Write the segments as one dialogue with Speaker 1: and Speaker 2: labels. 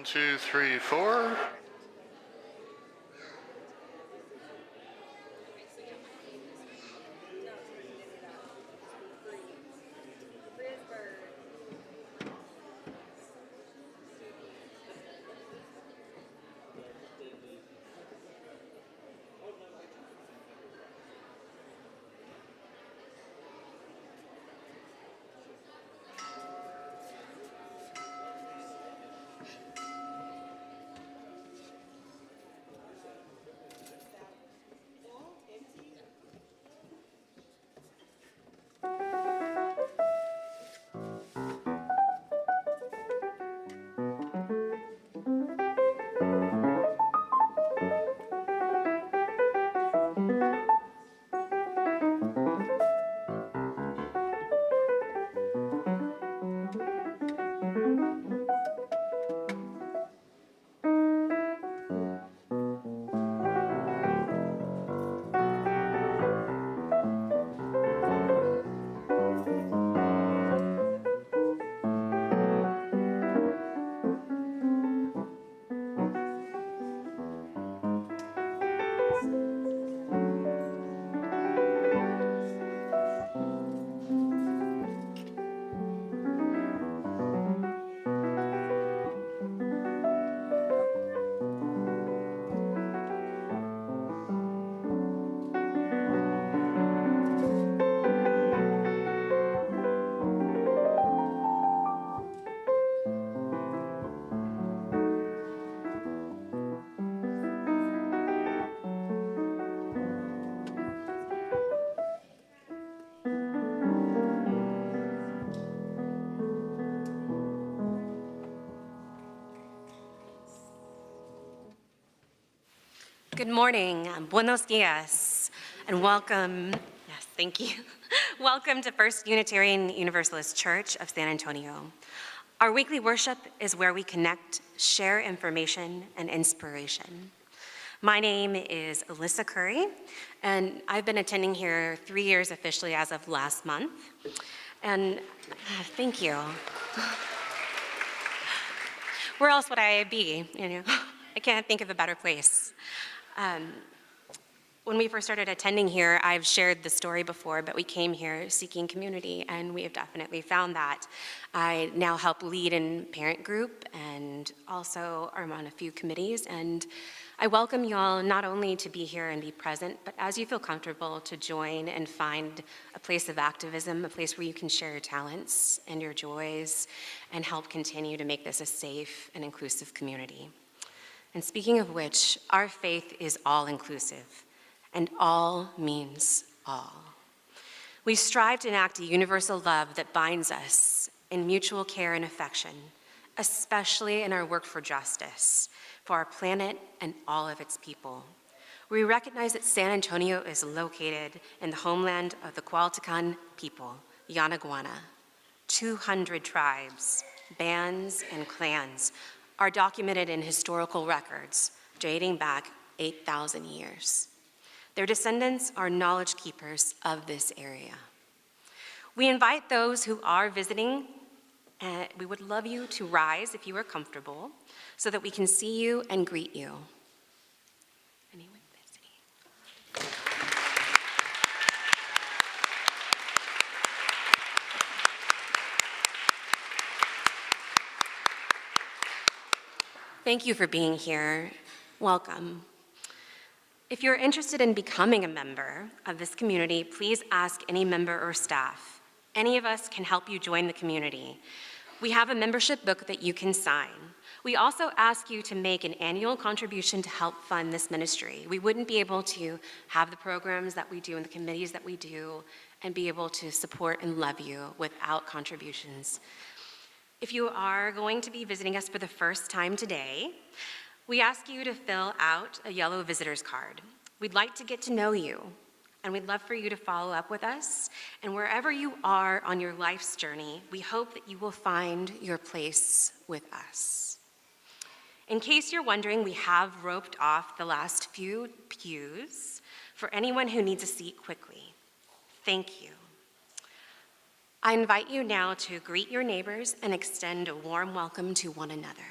Speaker 1: 2, 3, 4.
Speaker 2: Good morning, buenos dias, and welcome, yes, thank you. Welcome to First Unitarian Universalist Church of San Antonio. Our weekly worship is where we connect, share information, and inspiration. My name is Elissa Curry, and I've been attending here 3 years officially as of last month. And thank you. Where else would I be? You know, I can't think of a better place. When we first started attending here, I've shared the story before, but we came here seeking community, and we have definitely found that. I now help lead in parent group and also am on a few committees, and I welcome you all not only to be here and be present, but as you feel comfortable to join and find a place of activism, a place where you can share your talents and your joys and help continue to make this a safe and inclusive community. And speaking of which, our faith is all-inclusive, and all means all. We strive to enact a universal love that binds us in mutual care and affection, especially in our work for justice, for our planet and all of its people. We recognize that San Antonio is located in the homeland of the Cualtecan people, Yanaguana. 200 tribes, bands, and clans are documented in historical records dating back 8,000 years. Their descendants are knowledge keepers of this area. We invite those who are visiting, and we would love you to rise if you are comfortable so that we can see you and greet you. Anyone visiting? Thank you for being here. Welcome. If you're interested in becoming a member of this community, please ask any member or staff. Any of us can help you join the community. We have a membership book that you can sign. We also ask you to make an annual contribution to help fund this ministry. We wouldn't be able to have the programs that we do and the committees that we do and be able to support and love you without contributions. If you are going to be visiting us for the first time today, we ask you to fill out a yellow visitor's card. We'd like to get to know you, and we'd love for you to follow up with us. And wherever you are on your life's journey, we hope that you will find your place with us. In case you're wondering, we have roped off the last few pews for anyone who needs a seat quickly. Thank you. I invite you now to greet your neighbors and extend a warm welcome to one another.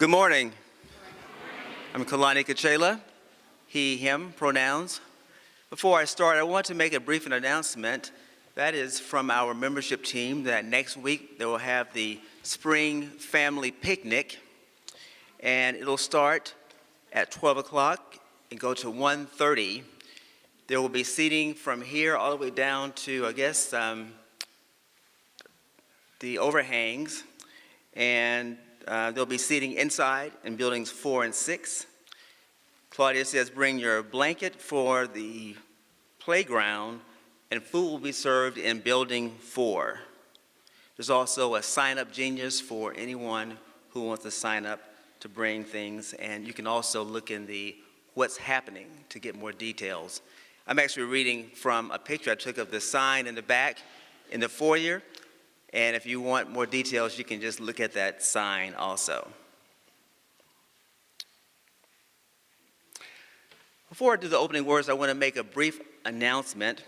Speaker 1: Good morning. I'm Xolani Kacela, he, him pronouns. Before I start, I want to make a brief announcement. That is from our membership team that next week they will have the spring family picnic, and it'll start at 12 o'clock and go to 1:30. There will be seating from here all the way down to, I guess, the overhangs, and there'll be seating inside in buildings 4 and 6. Claudia says bring your blanket for the playground, and food will be served in building 4. There's also a sign-up genius for anyone who wants to sign up to bring things, and you can also look in the what's happening to get more details. I'm actually reading from a picture I took of the sign in the back in the foyer. And if you want more details, you can just look at that sign also. Before I do the opening words, I want to make a brief announcement.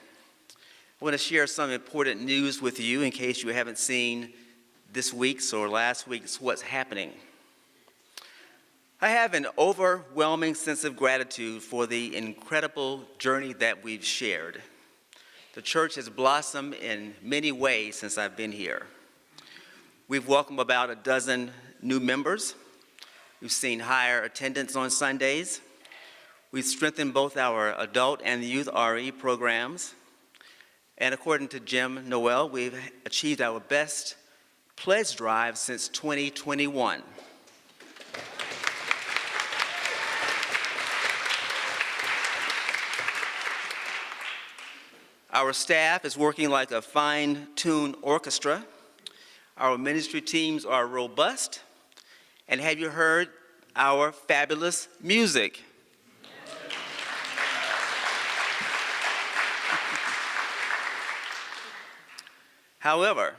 Speaker 1: I want to share some important news with you in case you haven't seen this week's or last week's What's Happening. I have an overwhelming sense of gratitude for the incredible journey that we've shared. The church has blossomed in many ways since I've been here. We've welcomed about a dozen new members. We've seen higher attendance on Sundays. We've strengthened both our adult and youth RE programs. And according to Jim Noel, we've achieved our best pledge drive since 2021. Our staff is working like a fine-tuned orchestra. Our ministry teams are robust. And have you heard our fabulous music? However,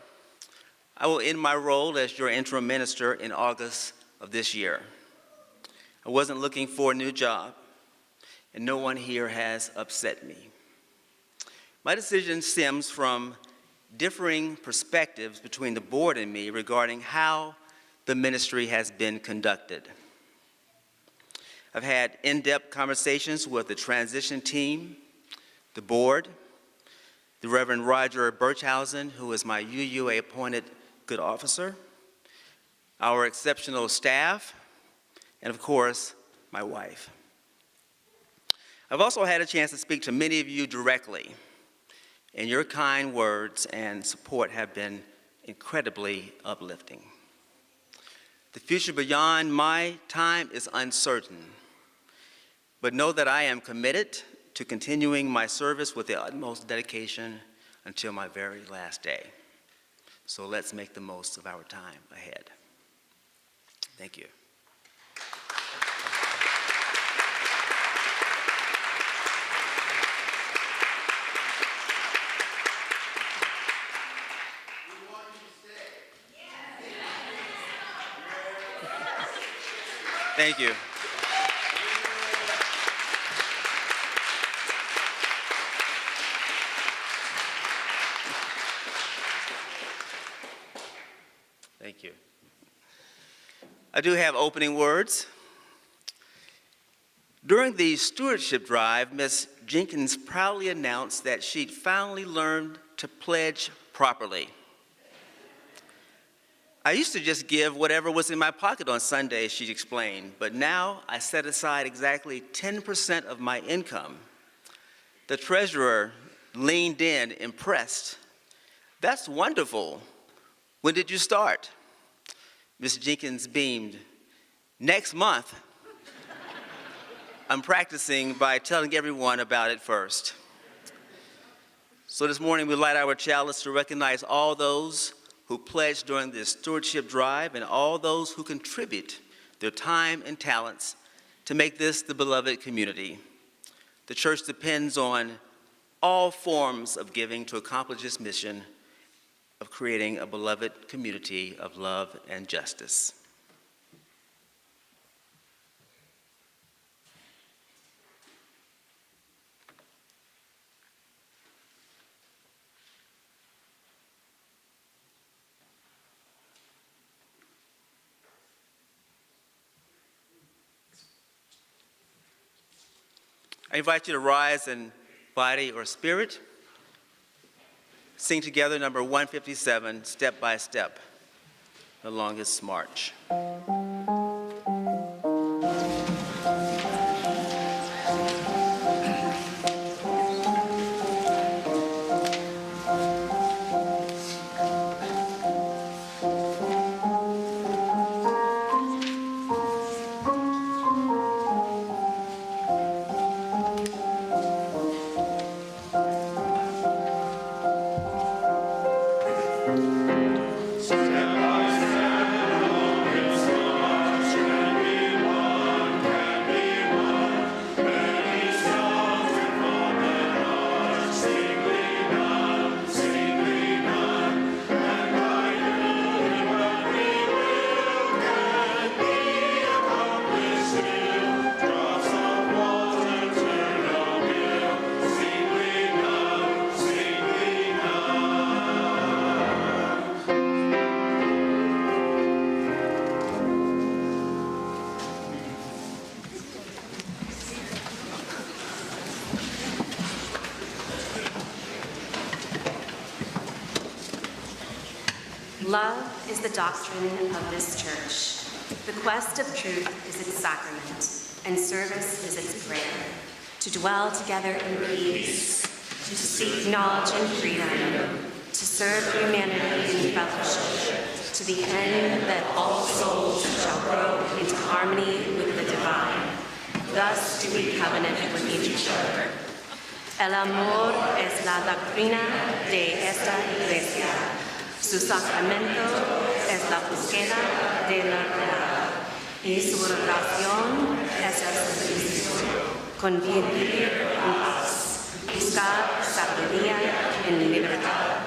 Speaker 1: I will end my role as your interim minister in August of this year. I wasn't looking for a new job, and no one here has upset me. My decision stems from differing perspectives between the board and me regarding how the ministry has been conducted. I've had in-depth conversations with the transition team, the board, the Reverend Roger Birchhausen, who is my UUA-appointed good officer, our exceptional staff, and of course, my wife. I've also had a chance to speak to many of you directly, and your kind words and support have been incredibly uplifting. The future beyond my time is uncertain, but know that I am committed to continuing my service with the utmost dedication until my very last day. So let's make the most of our time ahead. Thank you. Thank you. Thank you. I do have opening words. During the stewardship drive, Ms. Jenkins proudly announced that she'd finally learned to pledge properly. I used to just give whatever was in my pocket on Sundays, she explained, but now I set aside exactly 10% of my income. The treasurer leaned in, impressed. That's wonderful. When did you start? Ms. Jenkins beamed. Next month. I'm practicing by telling everyone about it first. So this morning we light our chalice to recognize all those who pledged during this stewardship drive and all those who contribute their time and talents to make this the beloved community. The church depends on all forms of giving to accomplish this mission of creating a beloved community of love and justice. I invite you to rise in body or spirit. Sing together number 157, Step by Step, the longest march.
Speaker 2: Love is the doctrine of this church. The quest of truth is its sacrament, and service is its prayer. To dwell together in peace, to seek knowledge and freedom, to serve humanity in fellowship, to the end that all souls shall grow into harmony with the divine. Thus do we covenant with each other. El amor es la doctrina de esta iglesia. Su sacramento es la búsqueda de la verdad, y su oración es el servicio, convivir en paz, buscar sabiduría en libertad,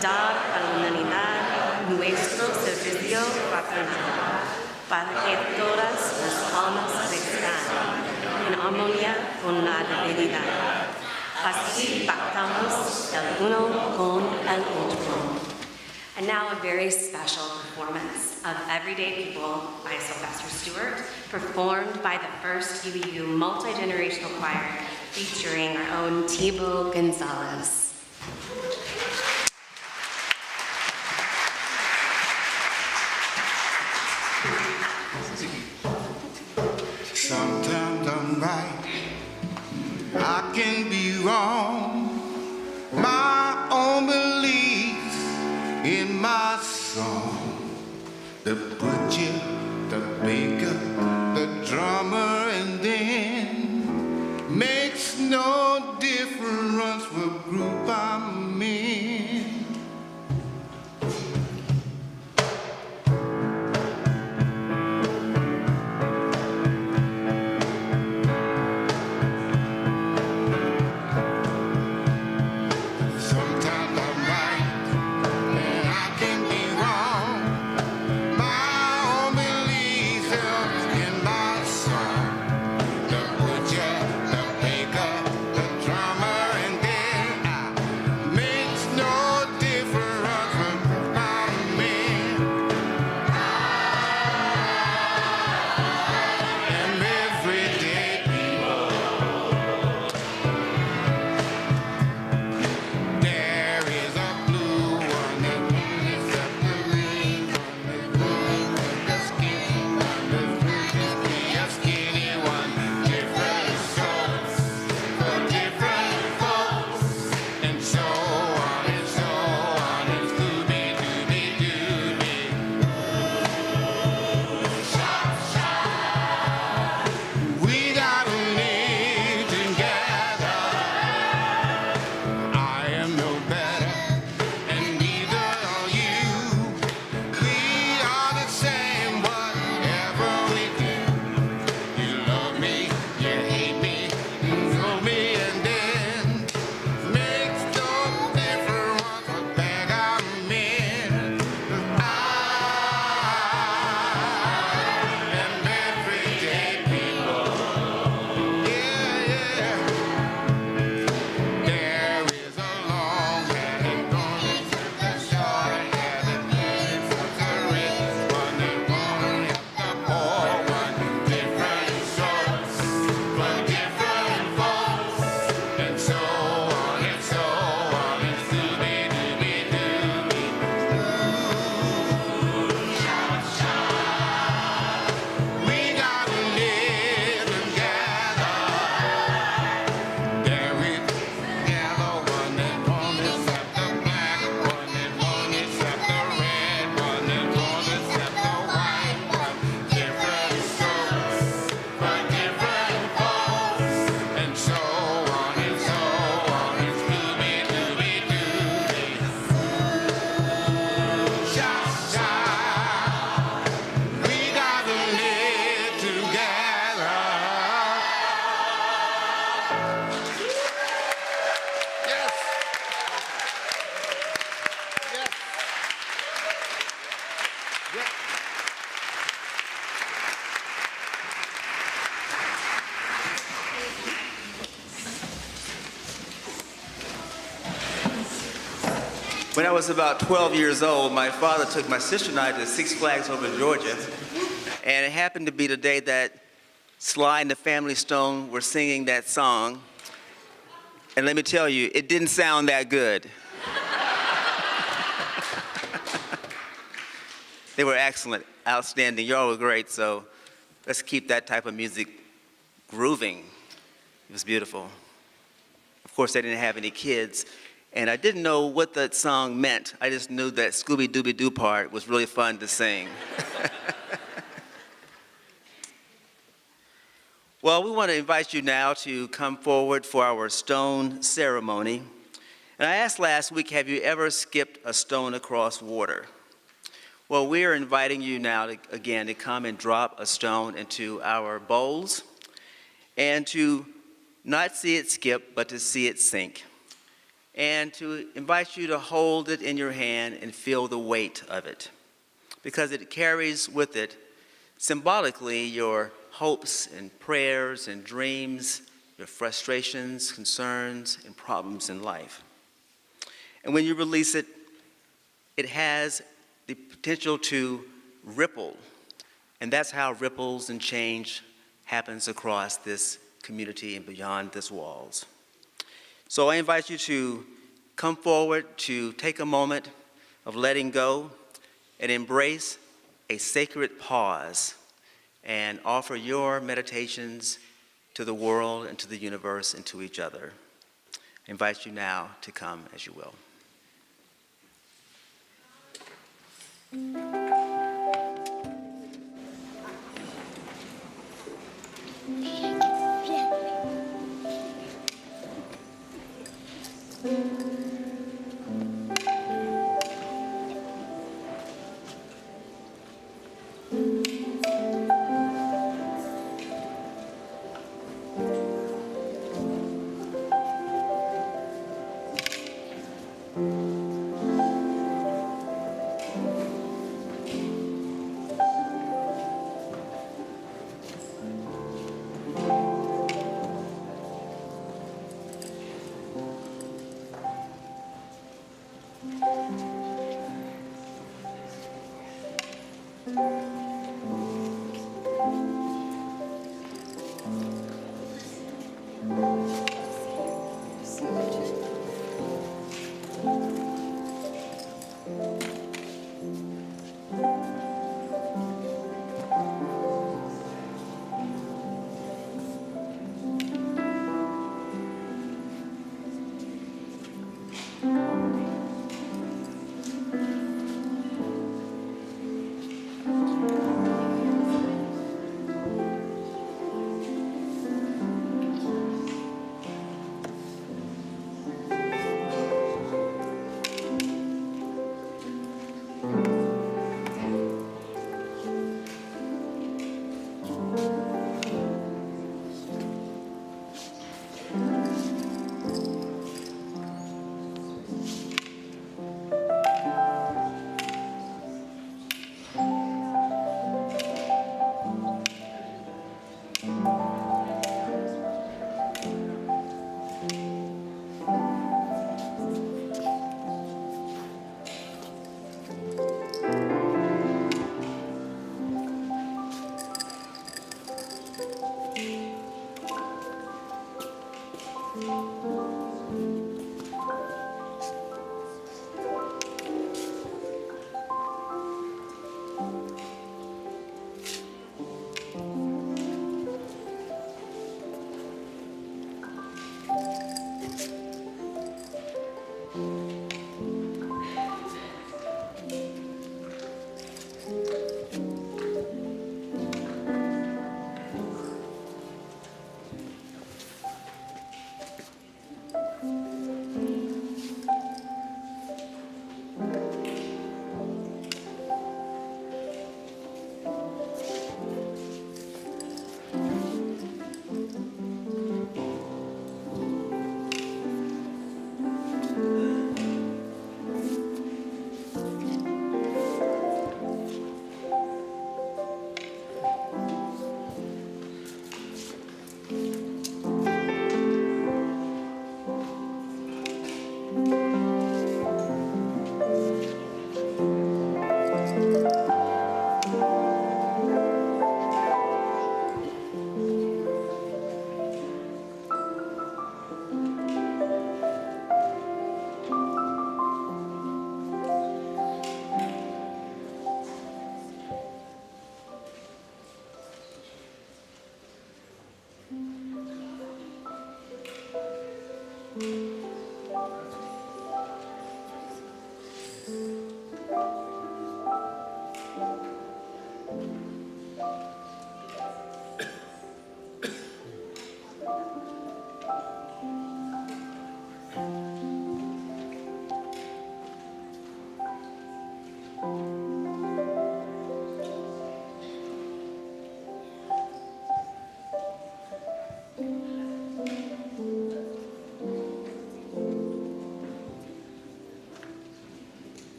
Speaker 2: dar a la humanidad nuestro servicio fraternal, para que todas las almas crezcan en armonía con la divinidad. Así pactamos el uno con el otro. And now a very special performance of Everyday People by Sylvester Stewart, performed by the first UEU multi-generational choir featuring our own Thibaut Gonzales.
Speaker 3: Sometimes I'm right, I can be wrong. My own belief in my song, the butcher, the baker, the drummer, and then makes no difference what group I'm in.
Speaker 1: When I was about 12 years old, my father took my sister and I to Six Flags over in Georgia, and it happened to be the day that Sly and the Family Stone were singing that song, and let me tell you, it didn't sound that good. They were excellent, outstanding. Y'all were great, so let's keep that type of music grooving. It was beautiful. Of course, they didn't have any kids, and I didn't know what that song meant. I just knew that Scooby-Dooby-Doo part was really fun to sing. Well, we want to invite you now to come forward for our stone ceremony. And I asked last week, have you ever skipped a stone across water? Well, we are inviting you now, again, to come and drop a stone into our bowls and to not see it skip, but to see it sink. And to invite you to hold it in your hand and feel the weight of it, because it carries with it symbolically your hopes and prayers and dreams, your frustrations, concerns, and problems in life. And when you release it, it has the potential to ripple, and that's how ripples and change happens across this community and beyond these walls. So I invite you to come forward to take a moment of letting go and embrace a sacred pause and offer your meditations to the world and to the universe and to each other. I invite you now to come as you will.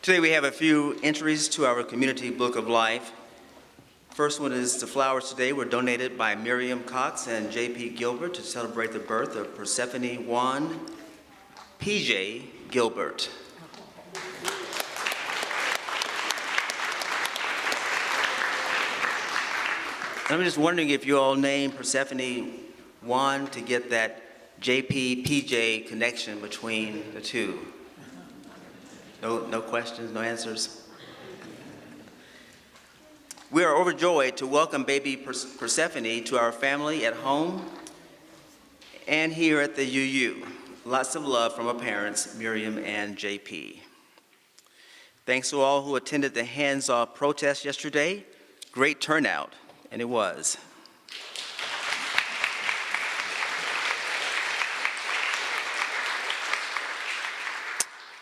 Speaker 1: Today we have a few entries to our community book of life. First one is the flowers today were donated by Miriam Cox and J.P. Gilbert to celebrate the birth of Persephone Juan P.J. Gilbert. I'm just wondering if you all named Persephone Juan to get that J.P. P.J. connection between the two. No questions, no answers? We are overjoyed to welcome baby Persephone to our family at home and here at the UU. Lots of love from our parents, Miriam and JP. Thanks to all who attended the hands-off protest yesterday. Great turnout, and it was.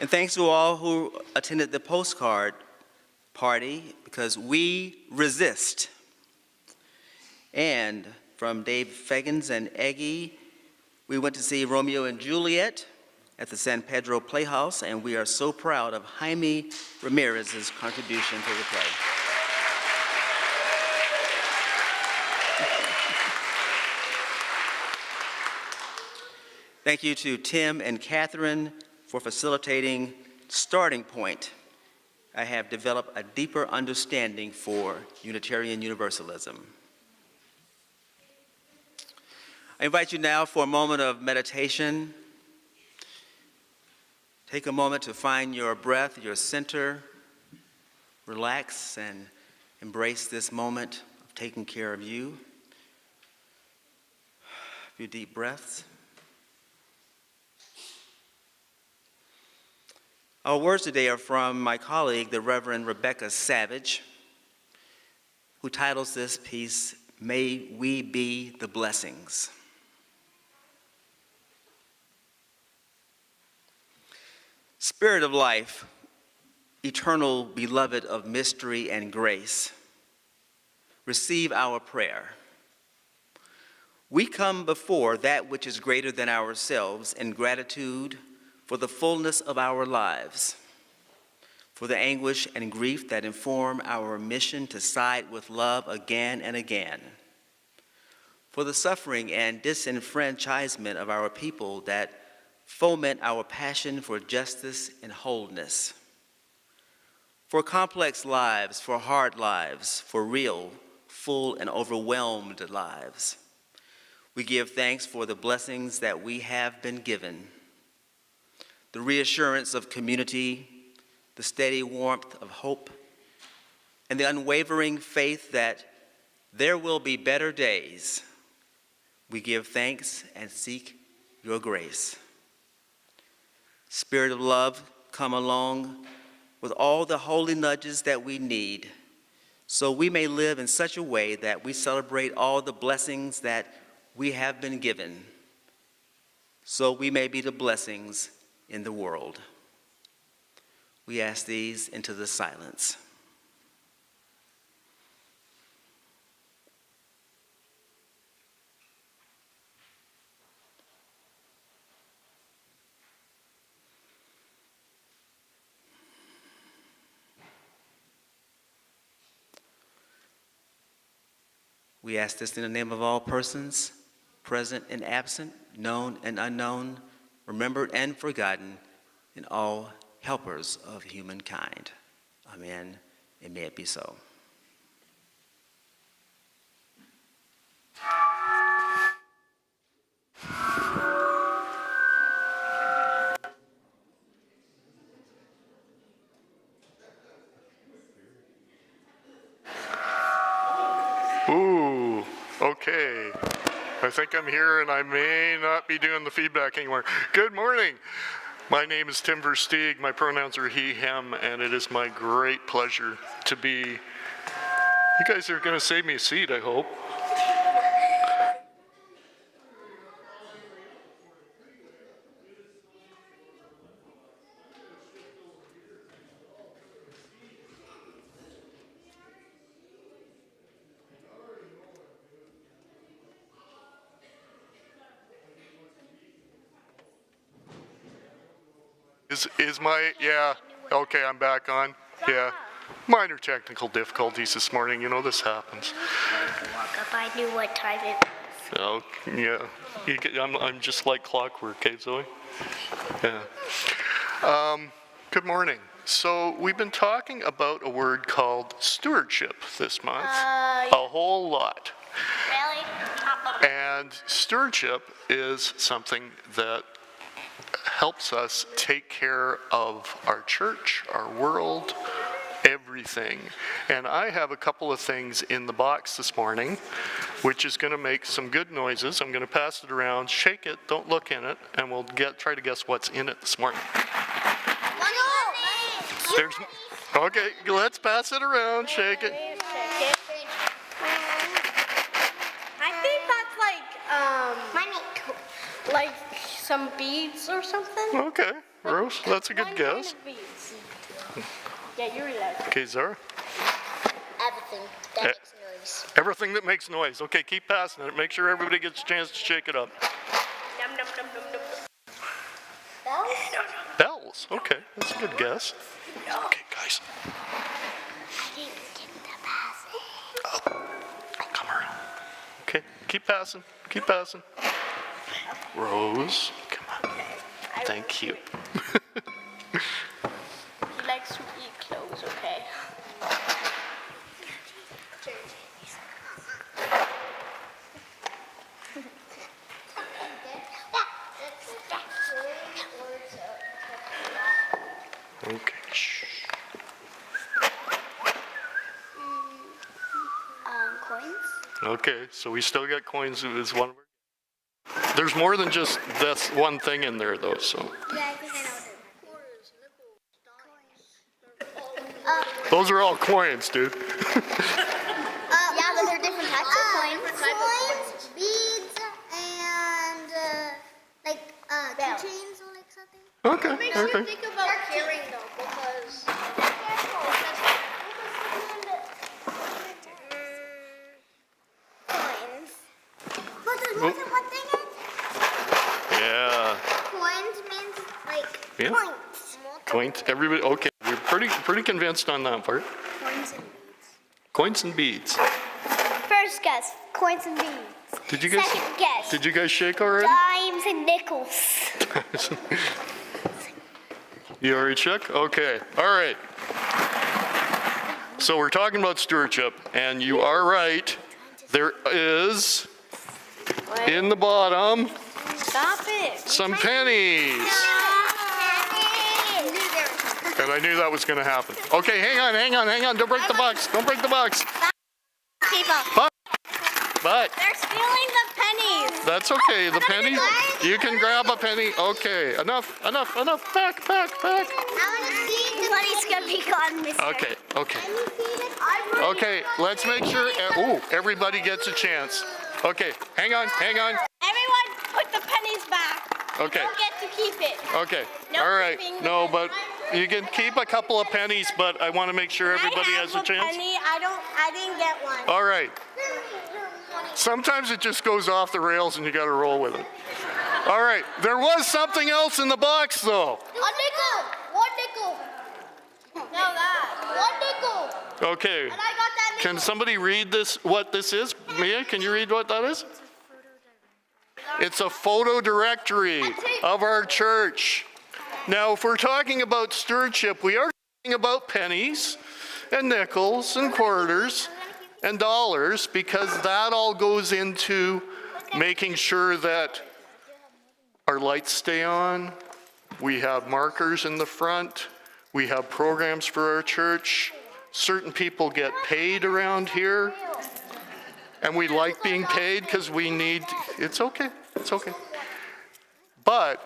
Speaker 1: And thanks to all who attended the postcard party, because we resist. And from Dave Fagans and Eggie, we went to see Romeo and Juliet at the San Pedro Playhouse, and we are so proud of Jaime Ramirez's contribution to the play. Thank you to Tim and Catherine for facilitating Starting Point. I have developed a deeper understanding for Unitarian Universalism. I invite you now for a moment of meditation. Take a moment to find your breath, your center. Relax and embrace this moment of taking care of you. A few deep breaths. Our words today are from my colleague, the Reverend Rebecca Savage, who titles this piece, May We Be the Blessings. Spirit of life, eternal beloved of mystery and grace, receive our prayer. We come before that which is greater than ourselves in gratitude for the fullness of our lives, for the anguish and grief that inform our mission to side with love again and again, for the suffering and disenfranchisement of our people that foment our passion for justice and wholeness, for complex lives, for hard lives, for real, full, and overwhelmed lives. We give thanks for the blessings that we have been given, the reassurance of community, the steady warmth of hope, and the unwavering faith that there will be better days. We give thanks and seek your grace. Spirit of love, come along with all the holy nudges that we need, so we may live in such a way that we celebrate all the blessings that we have been given, so we may be the blessings in the world. We ask these into the silence. We ask this in the name of all persons, present and absent, known and unknown, remembered and forgotten, and all helpers of humankind. Amen, and may it be so.
Speaker 4: Okay, I think I'm here and I may not be doing the feedback anymore. Good morning. My name is Tim Versteeg. My pronouns are he, him, and it is my great pleasure to be, you guys are gonna save me a seat, I hope. Is my, yeah, okay, I'm back on, yeah. Minor technical difficulties this morning, you know this happens.
Speaker 5: If I knew what time it was.
Speaker 4: Oh, yeah, I'm just like clockwork, okay, Zoe? Yeah. Good morning. So we've been talking about a word called stewardship this month, a whole lot.
Speaker 5: Really?
Speaker 4: And stewardship is something that helps us take care of our church, our world, everything. And I have a couple of things in the box this morning, which is going to make some good noises. I'm going to pass it around, shake it, don't look in it, and we'll try to guess what's in it this morning. There's, okay, let's pass it around, shake it.
Speaker 5: I think that's like some beads or something.
Speaker 4: Okay, Rose, that's a good guess.
Speaker 5: Kind of beads. Yeah, you're right.
Speaker 4: Okay, Zara.
Speaker 5: Everything that makes noise.
Speaker 4: Everything that makes noise. Okay, keep passing it. Make sure everybody gets a chance to shake it up.
Speaker 5: Num, num, num, num, num. Bells?
Speaker 4: Bells. Okay, that's a good guess. Okay, guys.
Speaker 5: I didn't get the pass.
Speaker 4: Oh, come around. Okay, keep passing. Keep passing. Rose, come on. Thank you.
Speaker 5: He likes to eat clothes, okay?
Speaker 4: Okay. Shh.
Speaker 5: Coins?
Speaker 4: Okay, so we still got coins. Is one. There's more than just this one thing in there, though. So.
Speaker 5: Yeah, I think I know what it is.
Speaker 4: Those are all coins, dude.
Speaker 5: Yeah, those are different types of coins. Coins, beads, and keychains or like something.
Speaker 4: Okay. Okay.
Speaker 5: Think about carrying them because. Coins. But there's more than one thing in.
Speaker 4: Yeah.
Speaker 5: Coins means like
Speaker 4: Yeah.
Speaker 5: points.
Speaker 4: Coins. Everybody. Okay. We're pretty convinced on that part.
Speaker 5: Coins and beads.
Speaker 4: Coins and beads.
Speaker 5: First guess, coins and beads.
Speaker 4: Did you guys?
Speaker 5: Second guess,
Speaker 4: Did you guys shake already?
Speaker 5: dimes and nickels.
Speaker 4: You already shook? Okay. All right. So we're talking about stewardship, and you are right. There is in the bottom
Speaker 5: Stop it.
Speaker 4: some pennies. And I knew that was going to happen. Okay, hang on. Don't break the box. Don't break the box.
Speaker 5: People,
Speaker 4: But
Speaker 5: they're stealing the pennies.
Speaker 4: that's okay. The penny, you can grab a penny. Okay, enough. Back.
Speaker 5: I want to see the money's gonna be gone, mister.
Speaker 4: Okay. Okay, let's make sure, everybody gets a chance. Okay, hang on.
Speaker 5: Everyone, put the pennies back.
Speaker 4: Okay.
Speaker 5: You don't get to keep it.
Speaker 4: Okay,
Speaker 5: No
Speaker 4: all right.
Speaker 5: keeping.
Speaker 4: No, but you can keep a couple of pennies, but I want to make sure everybody has a chance.
Speaker 5: Penny. I didn't get one.
Speaker 4: All right. Sometimes it just goes off the rails and you got to roll with it. All right, there was something else in the box though.
Speaker 5: A nickel. One nickel. No, that. One nickel.
Speaker 4: Okay.
Speaker 5: And I got that nickel.
Speaker 4: Can somebody read this, what this is? Mia, can you read what that is? It's a photo directory of our church. Now, if we're talking about stewardship, we are talking about pennies and nickels and quarters and dollars, because that all goes into making sure that our lights stay on, we have markers in the front, we have programs for our church, certain people get paid around here. And we like being paid because we need, it's okay, it's okay. But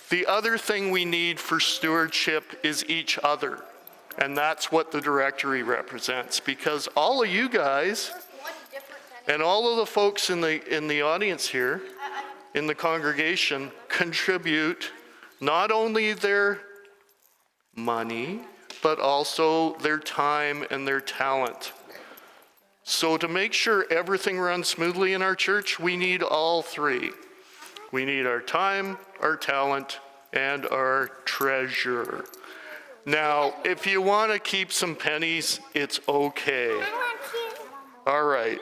Speaker 4: the other thing we need for stewardship is each other. And that's what the directory represents, because all of you guys and all of the folks in the audience here, in the congregation, contribute not only their money, but also their time and their talent. So to make sure everything runs smoothly in our church, we need all three. We need our time, our talent, and our treasure. Now, if you want to keep some pennies, it's okay. All right.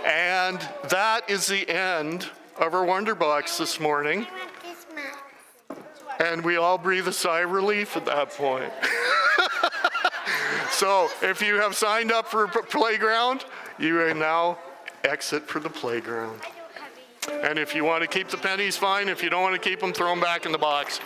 Speaker 4: And that is the end of our Wonder Box this morning. And we all breathe a sigh of relief at that point. So if you have signed up for a playground, you are now exit for the playground. And if you want to keep the pennies, fine. If you don't want to keep them, throw them back in the box.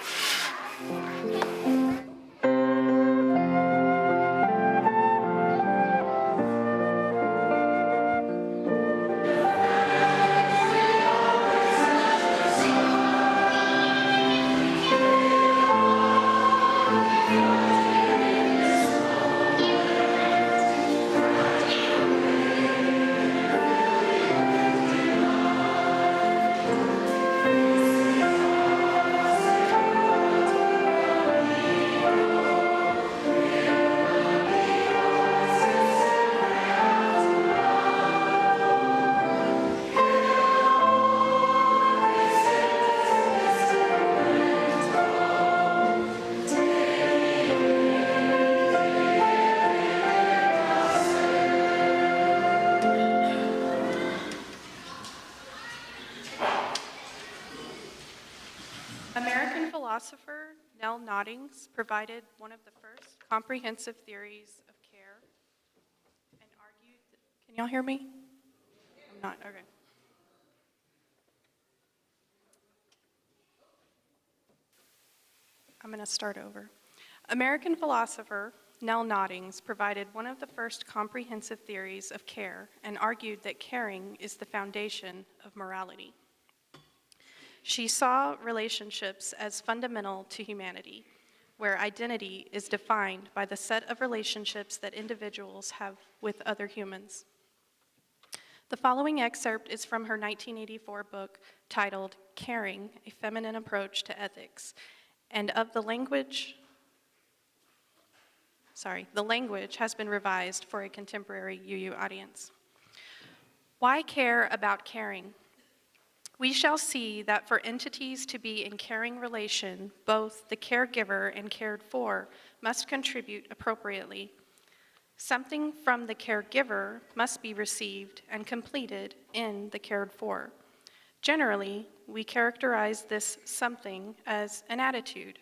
Speaker 6: Philosopher Noddings provided one of the first comprehensive theories of care and argued that, can y'all hear me? I'm not, okay. I'm going to start over. American philosopher Nell Noddings provided one of the first comprehensive theories of care and argued that caring is the foundation of morality. She saw relationships as fundamental to humanity, where identity is defined by the set of relationships that individuals have with other humans. The following excerpt is from her 1984 book titled Caring, A Feminine Approach to Ethics, and of the language has been revised for a contemporary UU audience. Why care about caring? We shall see that for entities to be in caring relation, both the caregiver and cared for must contribute appropriately. Something from the caregiver must be received and completed in the cared for. Generally, we characterize this something as an attitude.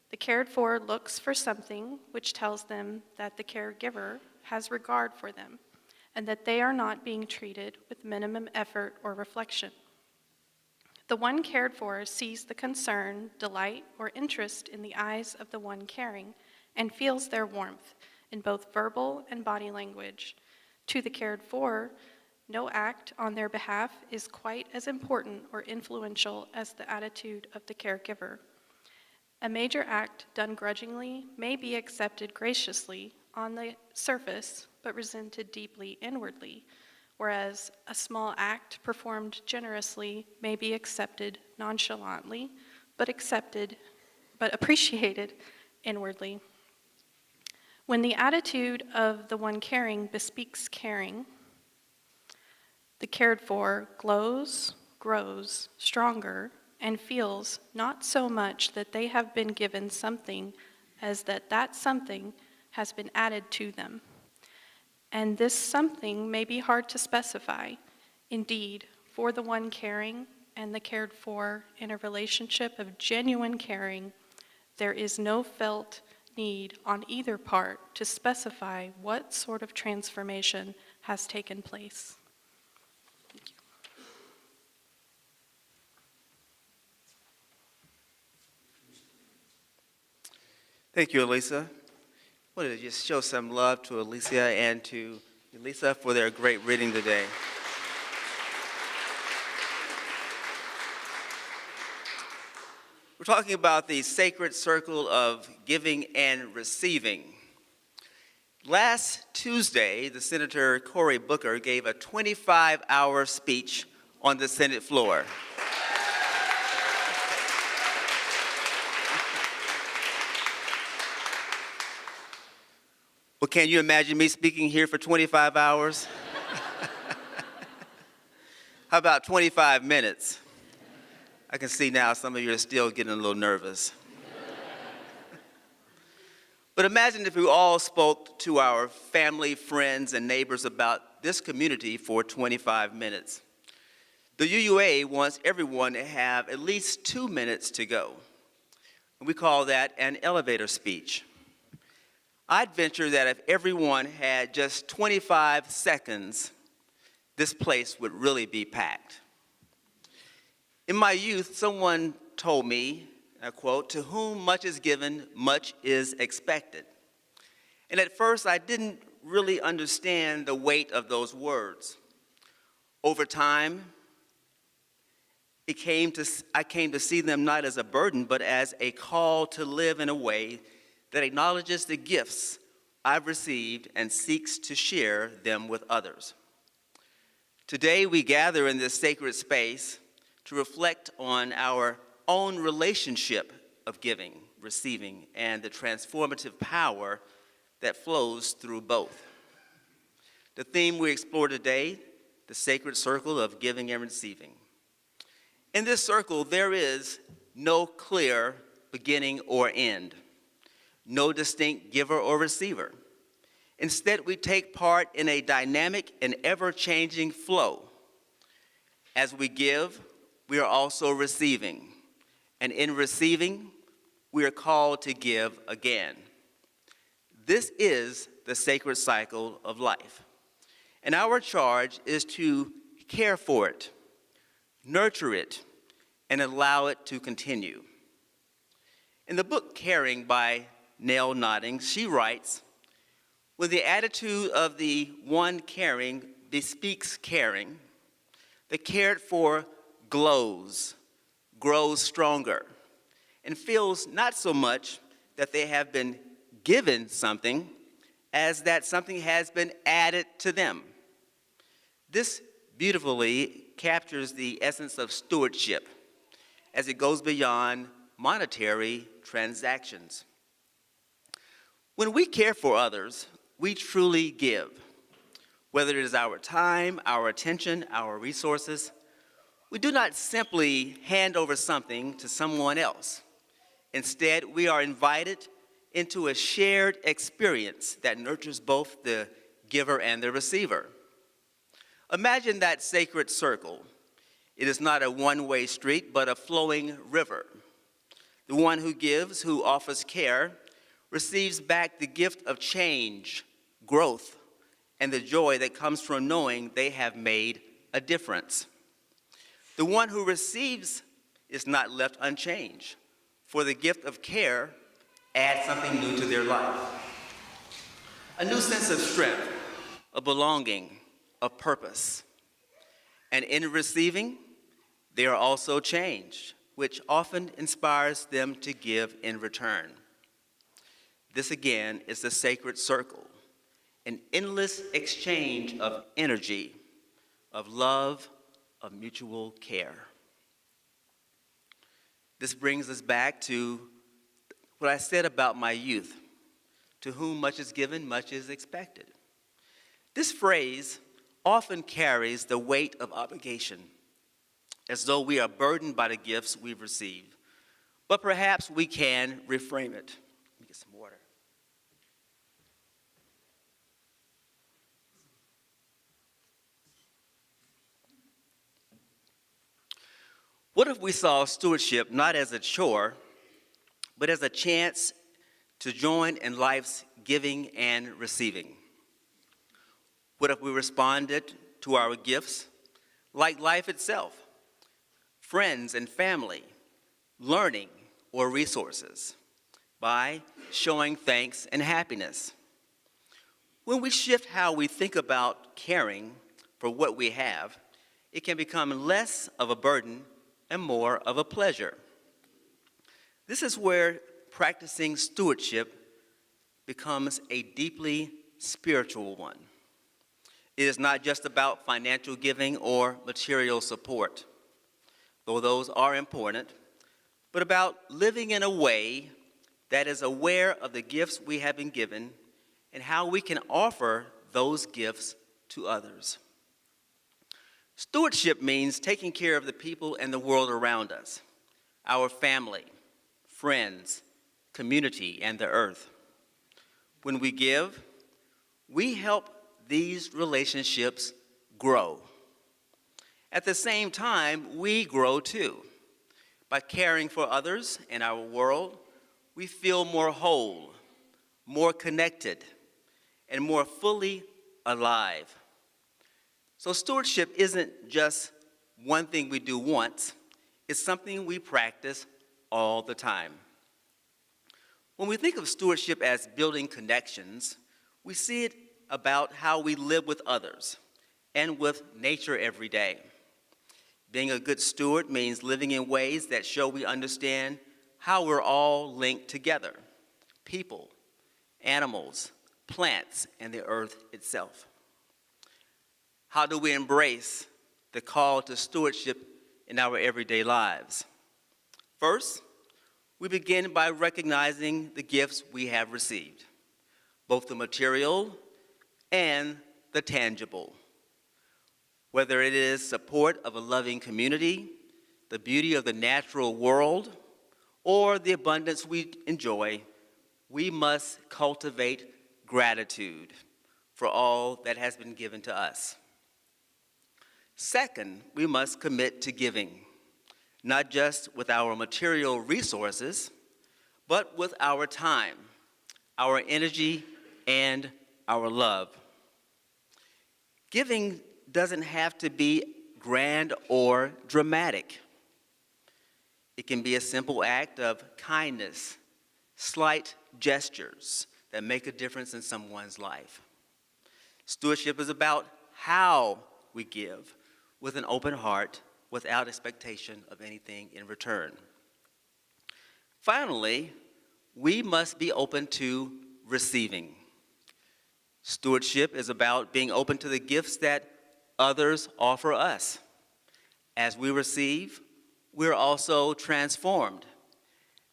Speaker 6: The cared for looks for something which tells them that the caregiver has regard for them and that they are not being treated with minimum effort or reflection. The one cared for sees the concern, delight, or interest in the eyes of the one caring and feels their warmth in both verbal and body language. To the cared for, no act on their behalf is quite as important or influential as the attitude of the caregiver. A major act done grudgingly may be accepted graciously on the surface, but resented deeply inwardly, whereas a small act performed generously may be accepted nonchalantly, but appreciated inwardly. When the attitude of the one caring bespeaks caring, the cared for glows, grows stronger, and feels not so much that they have been given something as that something has been added to them. And this something may be hard to specify. Indeed, for the one caring and the cared for in a relationship of genuine caring, there is no felt need on either part to specify what sort of transformation has taken place. Thank you.
Speaker 1: Thank you, Elissa. I wanted to just show some love to Alicia and to Elissa for their great reading today. We're talking about the sacred circle of giving and receiving. Last Tuesday, the Senator Cory Booker gave a 25-hour speech on the Senate floor. Well, can you imagine me speaking here for 25 hours? How about 25 minutes? I can see now some of you are still getting a little nervous. But imagine if we all spoke to our family, friends, and neighbors about this community for 25 minutes. The UUA wants everyone to have at least 2 minutes to go. We call that an elevator speech. I'd venture that if everyone had just 25 seconds, this place would really be packed. In my youth, someone told me, I quote, "To whom much is given, much is expected." And at first, I didn't really understand the weight of those words. Over time, I came to see them not as a burden, but as a call to live in a way that acknowledges the gifts I've received and seeks to share them with others. Today, we gather in this sacred space to reflect on our own relationship of giving, receiving, and the transformative power that flows through both. The theme we explore today, the sacred circle of giving and receiving. In this circle, there is no clear beginning or end. No distinct giver or receiver. Instead, we take part in a dynamic and ever-changing flow. As we give, we are also receiving. And in receiving, we are called to give again. This is the sacred cycle of life. And our charge is to care for it, nurture it, and allow it to continue. In the book Caring by Nell Noddings, she writes, "When the attitude of the one caring bespeaks caring, the cared for glows, grows stronger, and feels not so much that they have been given something as that something has been added to them." This beautifully captures the essence of stewardship as it goes beyond monetary transactions. When we care for others, we truly give. Whether it is our time, our attention, our resources, we do not simply hand over something to someone else. Instead, we are invited into a shared experience that nurtures both the giver and the receiver. Imagine that sacred circle. It is not a one-way street, but a flowing river. The one who gives, who offers care, receives back the gift of change, growth, and the joy that comes from knowing they have made a difference. The one who receives is not left unchanged, for the gift of care adds something new to their life. A new sense of strength, of belonging, of purpose. And in receiving, they are also changed, which often inspires them to give in return. This again is the sacred circle, an endless exchange of energy, of love, of mutual care. This brings us back to what I said about my youth. To whom much is given, much is expected. This phrase often carries the weight of obligation, as though we are burdened by the gifts we've received. But perhaps we can reframe it. Let me get some water. What if we saw stewardship not as a chore, but as a chance to join in life's giving and receiving? What if we responded to our gifts like life itself, friends and family, learning, or resources, by showing thanks and happiness? When we shift how we think about caring for what we have, it can become less of a burden and more of a pleasure. This is where practicing stewardship becomes a deeply spiritual one. It is not just about financial giving or material support, though those are important, but about living in a way that is aware of the gifts we have been given and how we can offer those gifts to others. Stewardship means taking care of the people and the world around us, our family, friends, community, and the earth. When we give, we help these relationships grow. At the same time, we grow too. By caring for others and our world, we feel more whole, more connected, and more fully alive. So stewardship isn't just one thing we do once, it's something we practice all the time. When we think of stewardship as building connections, we see it about how we live with others and with nature every day. Being a good steward means living in ways that show we understand how we're all linked together: people, animals, plants, and the earth itself. How do we embrace the call to stewardship in our everyday lives? First, we begin by recognizing the gifts we have received, both the material and the tangible. Whether it is support of a loving community, the beauty of the natural world, or the abundance we enjoy, we must cultivate gratitude for all that has been given to us. Second, we must commit to giving, not just with our material resources, but with our time, our energy, and our love. Giving doesn't have to be grand or dramatic. It can be a simple act of kindness, slight gestures that make a difference in someone's life. Stewardship is about how we give, with an open heart, without expectation of anything in return. Finally, we must be open to receiving. Stewardship is about being open to the gifts that others offer us. As we receive, we're also transformed.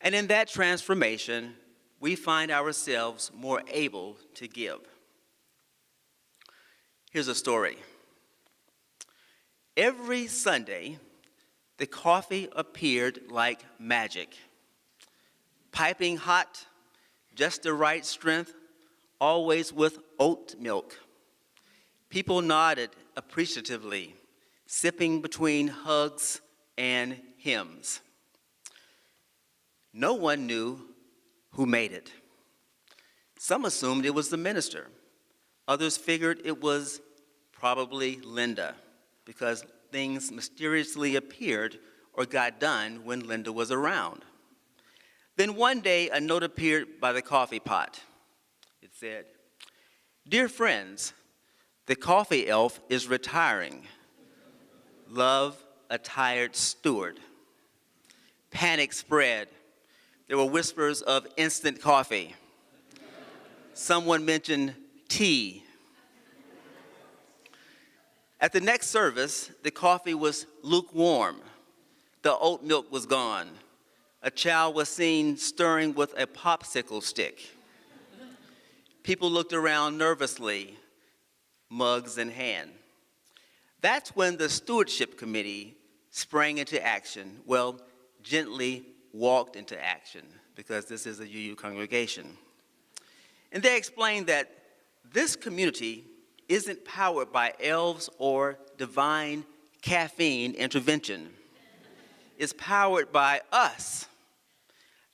Speaker 1: And in that transformation, we find ourselves more able to give. Here's a story. Every Sunday, the coffee appeared like magic. Piping hot, just the right strength, always with oat milk. People nodded appreciatively, sipping between hugs and hymns. No one knew who made it. Some assumed it was the minister. Others figured it was probably Linda, because things mysteriously appeared or got done when Linda was around. Then one day, a note appeared by the coffee pot. It said, "Dear friends, the coffee elf is retiring. Love, a tired steward." Panic spread. There were whispers of instant coffee. Someone mentioned tea. At the next service, the coffee was lukewarm. The oat milk was gone. A child was seen stirring with a popsicle stick. People looked around nervously, mugs in hand. That's when the stewardship committee sprang into action. Well, gently walked into action, because this is a UU congregation. And they explained that this community isn't powered by elves or divine caffeine intervention. It's powered by us,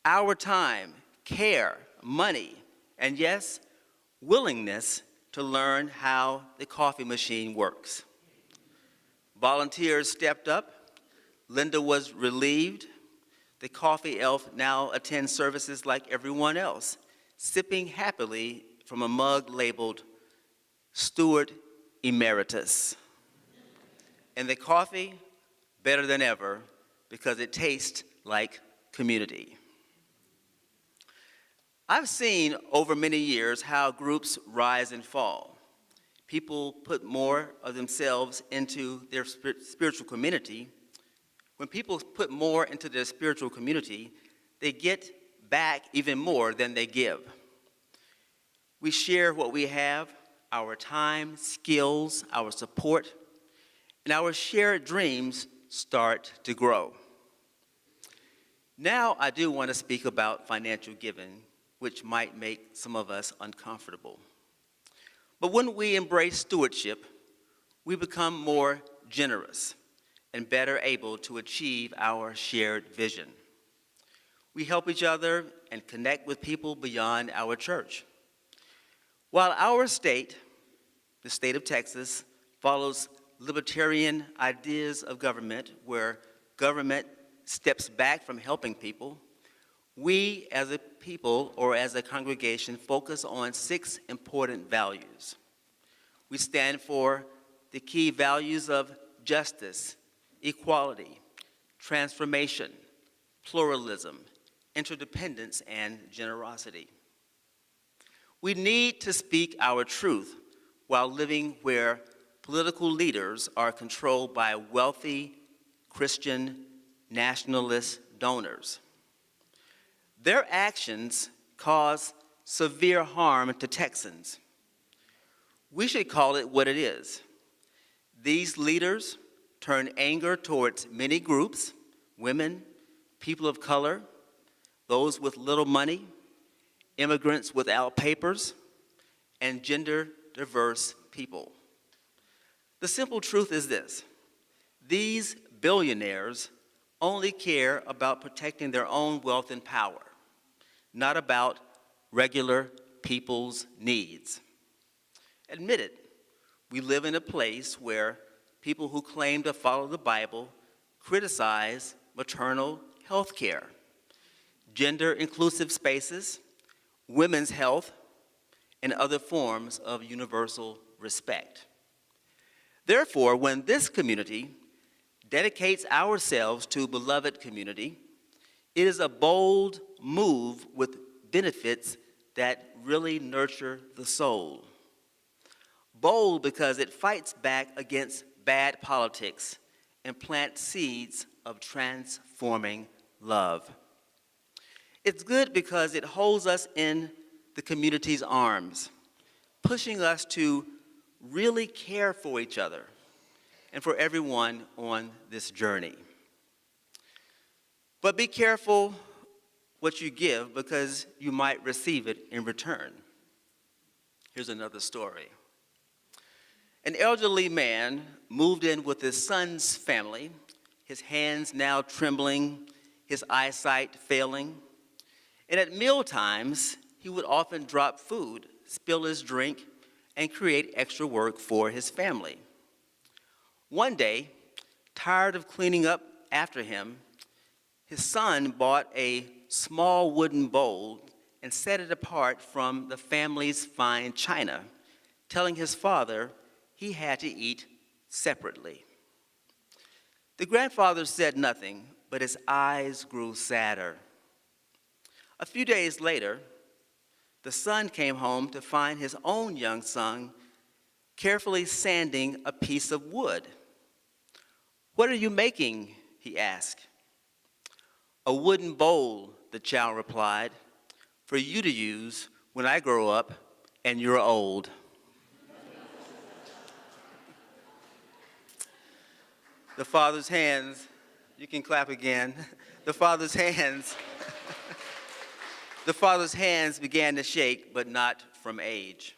Speaker 1: our time, care, money, and yes, willingness to learn how the coffee machine works. Volunteers stepped up. Linda was relieved. The coffee elf now attends services like everyone else, sipping happily from a mug labeled Steward Emeritus. And the coffee, better than ever, because it tastes like community. I've seen over many years how groups rise and fall. People put more of themselves into their spiritual community. When people put more into their spiritual community, they get back even more than they give. We share what we have, our time, skills, our support, and our shared dreams start to grow. Now I do want to speak about financial giving, which might make some of us uncomfortable. But when we embrace stewardship, we become more generous and better able to achieve our shared vision. We help each other and connect with people beyond our church. While our state, the state of Texas, follows libertarian ideas of government, where government steps back from helping people, we as a people or as a congregation focus on 6 important values. We stand for the key values of justice, equality, transformation, pluralism, interdependence, and generosity. We need to speak our truth while living where political leaders are controlled by wealthy Christian nationalist donors. Their actions cause severe harm to Texans. We should call it what it is. These leaders turn anger towards many groups, women, people of color, those with little money, immigrants without papers, and gender-diverse people. The simple truth is this: these billionaires only care about protecting their own wealth and power, not about regular people's needs. Admit it, we live in a place where people who claim to follow the Bible criticize maternal health care, gender-inclusive spaces, women's health, and other forms of universal respect. Therefore, when this community dedicates ourselves to beloved community, it is a bold move with benefits that really nurture the soul. Bold because it fights back against bad politics and plants seeds of transforming love. It's good because it holds us in the community's arms, pushing us to really care for each other and for everyone on this journey. But be careful what you give, because you might receive it in return. Here's another story. An elderly man moved in with his son's family, his hands now trembling, his eyesight failing. And at meal times, he would often drop food, spill his drink, and create extra work for his family. One day, tired of cleaning up after him, his son bought a small wooden bowl and set it apart from the family's fine china, telling his father he had to eat separately. The grandfather said nothing, but his eyes grew sadder. A few days later, the son came home to find his own young son carefully sanding a piece of wood. "What are you making?" he asked. "A wooden bowl," the child replied, "for you to use when I grow up and you're old." The father's hands, you can clap again. The father's hands began to shake, but not from age.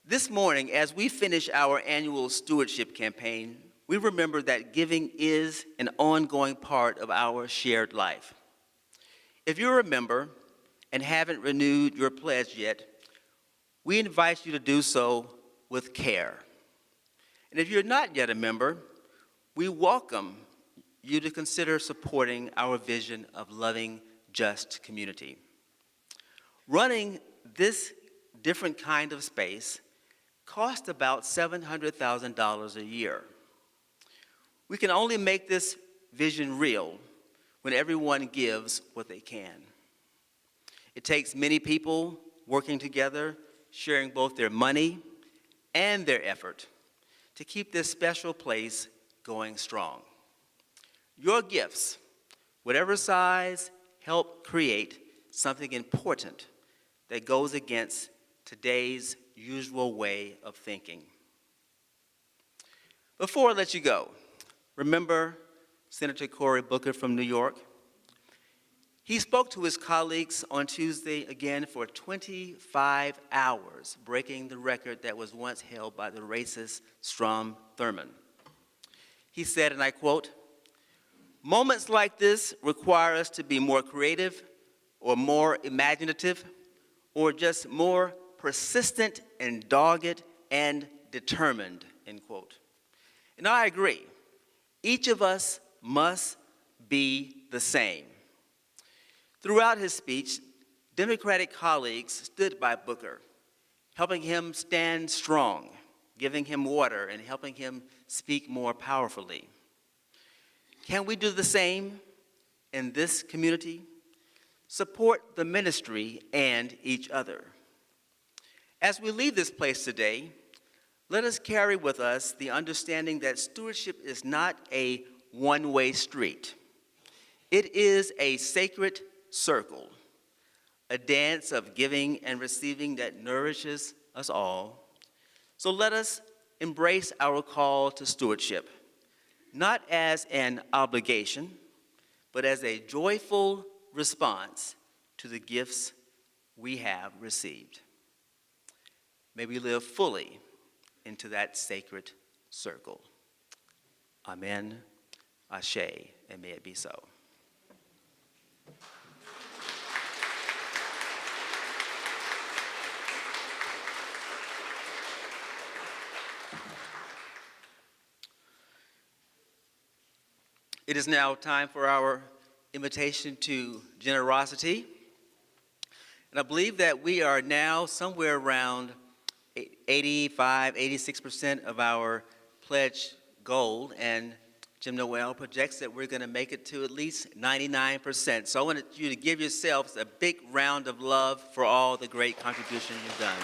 Speaker 1: This morning, as we finish our annual stewardship campaign, we remember that giving is an ongoing part of our shared life. If you're a member and haven't renewed your pledge yet, we invite you to do so with care. And if you're not yet a member, we welcome you to consider supporting our vision of loving, just community. Running this different kind of space costs about $700,000 a year. We can only make this vision real when everyone gives what they can. It takes many people working together, sharing both their money and their effort to keep this special place going strong. Your gifts, whatever size, help create something important that goes against today's usual way of thinking. Before I let you go, remember Senator Cory Booker from New York? He spoke to his colleagues on Tuesday again for 25 hours, breaking the record that was once held by the racist Strom Thurmond. He said, and I quote, "Moments like this require us to be more creative or more imaginative or just more persistent and dogged and determined," end quote. And I agree. Each of us must be the same. Throughout his speech, Democratic colleagues stood by Booker, helping him stand strong, giving him water, and helping him speak more powerfully. Can we do the same in this community? Support the ministry and each other. As we leave this place today, let us carry with us the understanding that stewardship is not a one-way street. It is a sacred circle, a dance of giving and receiving that nourishes us all. So let us embrace our call to stewardship, not as an obligation, but as a joyful response to the gifts we have received. May we live fully into that sacred circle. Amen, Ashe, and may it be so. It is now time for our invitation to generosity. And I believe that we are now somewhere around 85, 86% of our pledge goal, and Jim Noel projects that we're going to make it to at least 99%. So I wanted you to give yourselves a big round of love for all the great contribution you've done.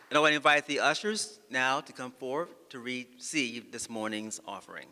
Speaker 1: And I want to invite the ushers now to come forward to receive this morning's offering.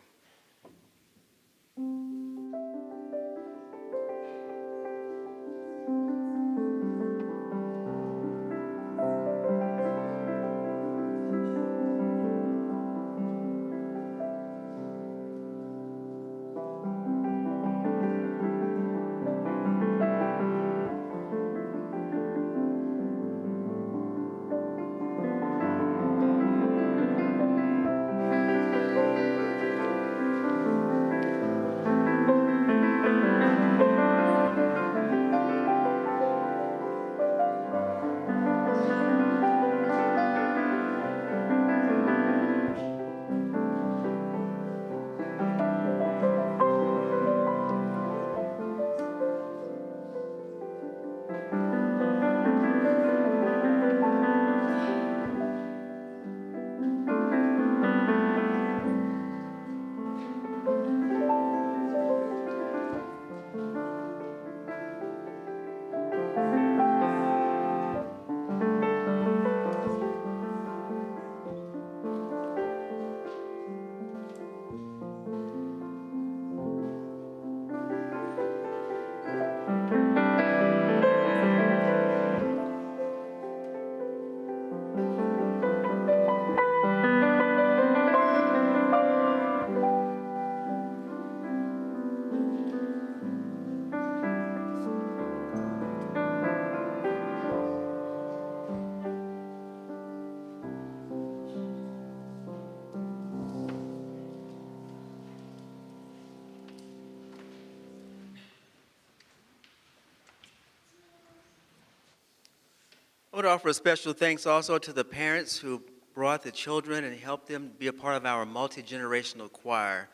Speaker 1: I would offer a special thanks also to the parents who brought the children and helped them be a part of our multi-generational choir.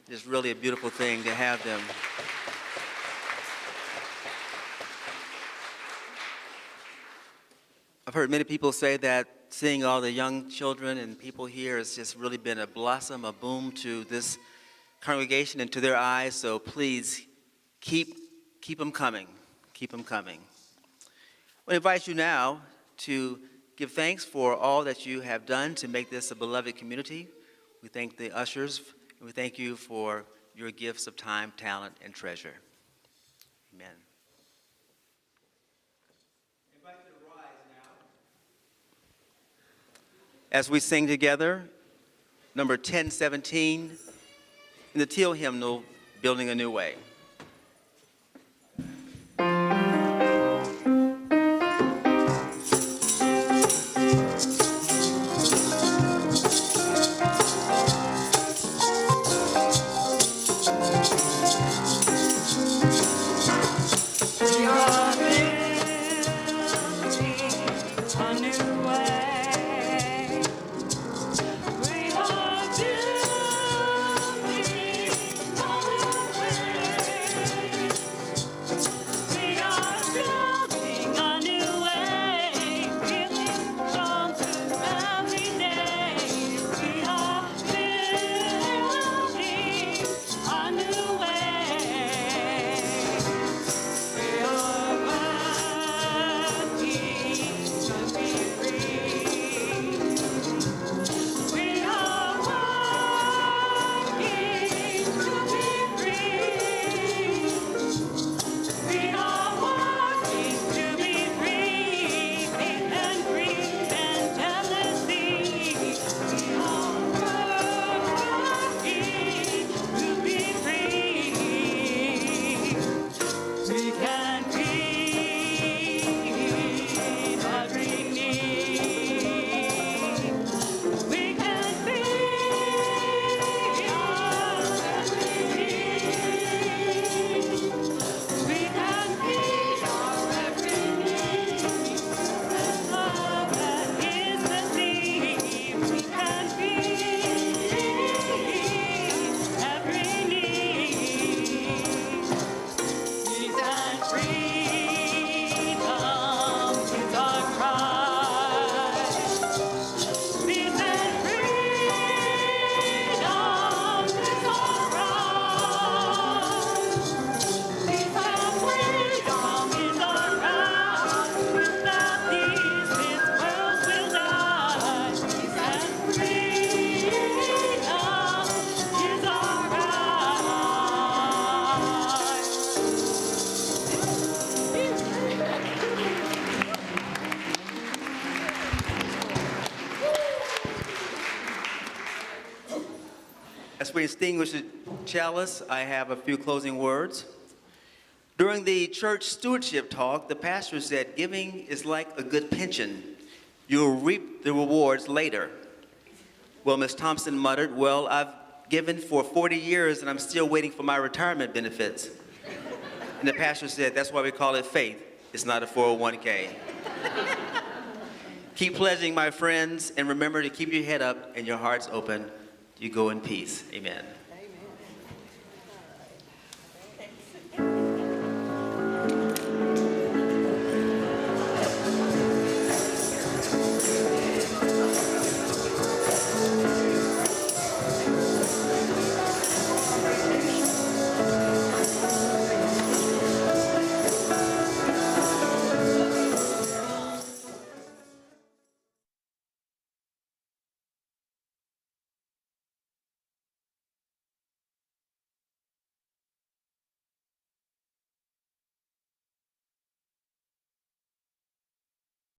Speaker 1: It's really a beautiful thing to have them. I've heard many people say that seeing all the young children and people here has just really been a blossom, a boom to this congregation and to their eyes, so please keep them coming. Keep them coming. I invite you now to give thanks for all that you have done to make this a beloved community. We thank the ushers, and we thank you for your gifts of time, talent, and treasure. Amen. I invite you to rise now as we sing together number 1017 in the Teal hymnal, Building a New Way. As we extinguish the chalice, I have a few closing words. During the church stewardship talk, the pastor said, giving is like a good pension. You'll reap the rewards later. Well, Ms. Thompson muttered, well, I've given for 40 years and I'm still waiting for my retirement benefits. And the pastor said, that's why we call it faith. It's not a 401k. Keep pledging, my friends, and remember to keep your head up and your hearts open. You go in peace. Amen.